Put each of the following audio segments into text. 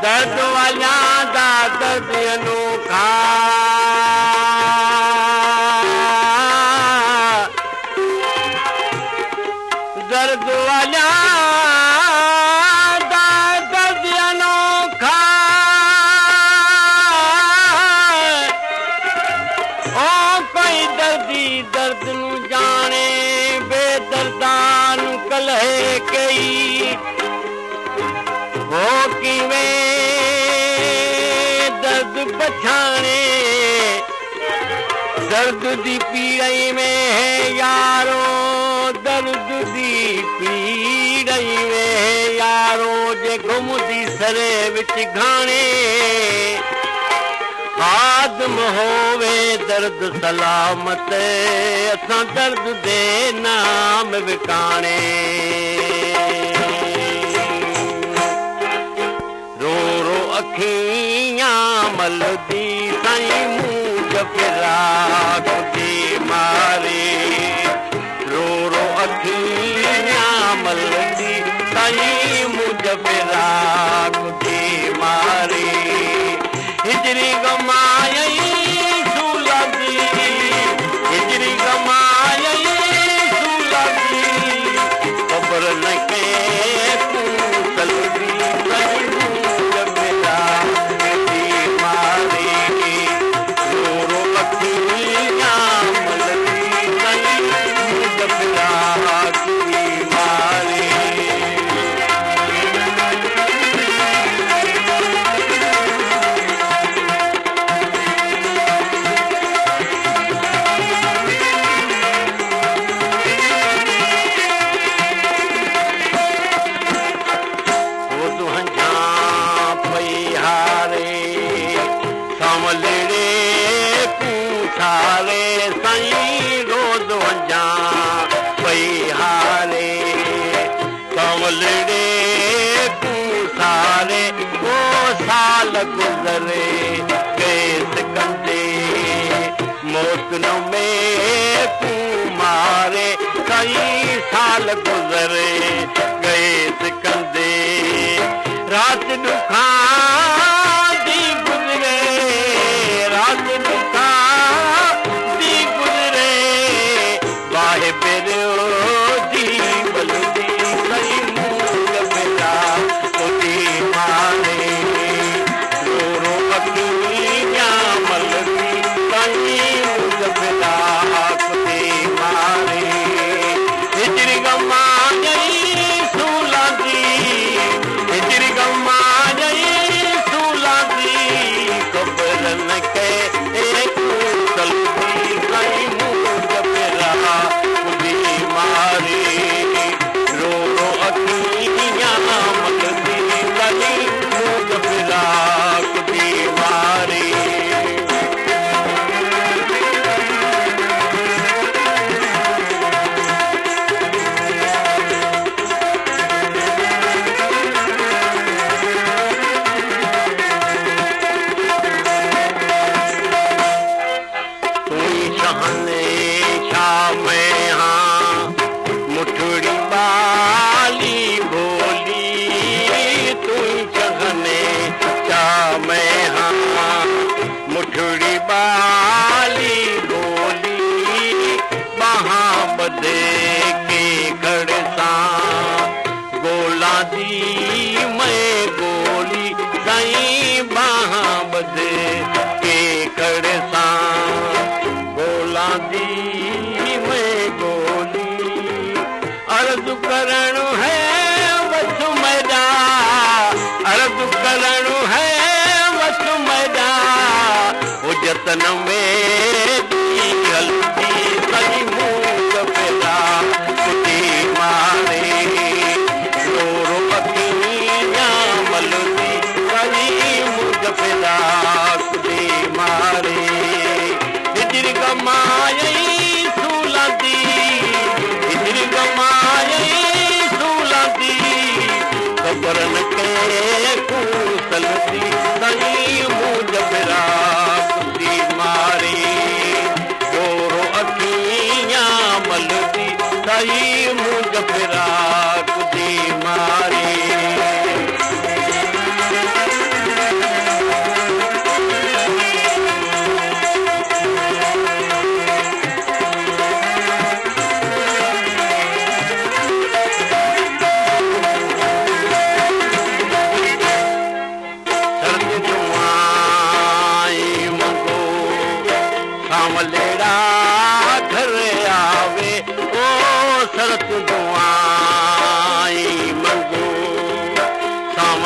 दर्द वालियां दा दर्द अनोखा दर्द वालियां दा दर्द अनोखा ओ कोई दर्दी दर्द नू जाने बेदर्दां नू कलहे कई वो किवें दर्द पछाने दर्द दी पीड़ाई में है यारो दर्द दी पीड़ाई में है यारो जे घुमदी सरे विच घाने आदम होवे दर्द सलामत असां दर्द दे नाम विकाने अखियां मलदी साईं मुंह फिराक दे मारे रो रो अखियां मलदी साईं मुंह फिराक दे मारे हिजरी गमाई सुलगी हिजरी गमाई सुलगी खबर न के तू तलगी गुजरे कैस कंदे मौत न में तू मारे कई साल गुजरे कैस कंदे रात दुखा दी गुजरे रात दुखा दी गुजरे बाहे बेरो दी बलदी कई मूल बेला तुझी मारे जतन में गलती सही मुंह पेदा तुझी मारे रो रो अखियां मलदी सही मुंह पेदा तुझी मारे हिजर गमाई सुलदी हिजर गमाई सुलदी खबर न के कुसलदी सही मुंह पेदा मुझ फिराक दी मारी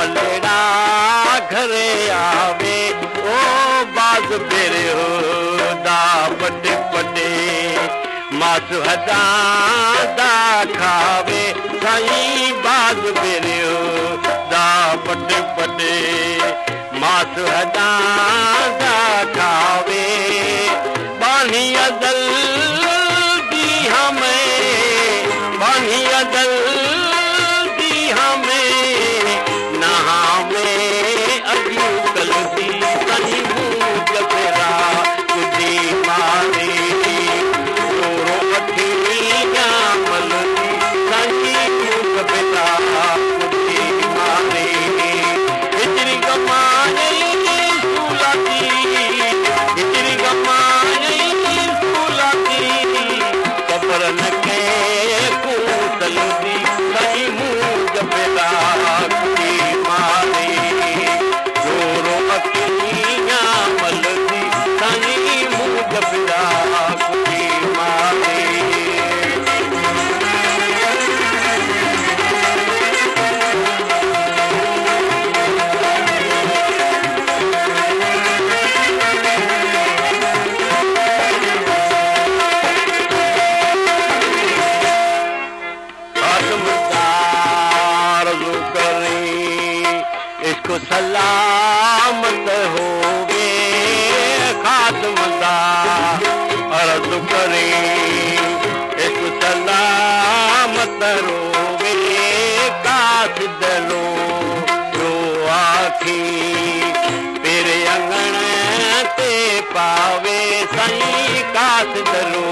मलड़ा घरे आवे ओ बाज फेरे दा पटे पटे मास हदा दा खावे साईं बाज फेरे दा पटे पटे मास हदा दा खावे बानी अदल दी हमें बानी अदल दी हमें नहा में अजू कलती सही मुझ फेरा तुझी मारे रो अठिया मलती सही मुझ फेरा तुझी मारे हिजरी गमाए सुलाती हिजरी गमाए सुलाती कब्र न के कूतलती सही मुझ फेरा तुझी मारे रो अठिया मलती सही मुझ फेरा तुझी मारे इसको सलामत होवे खातमदार अर्ज करे इसको सलामत रोवे काश दलो जो आखी तेरे अंगण ते पावे साईं काश दलो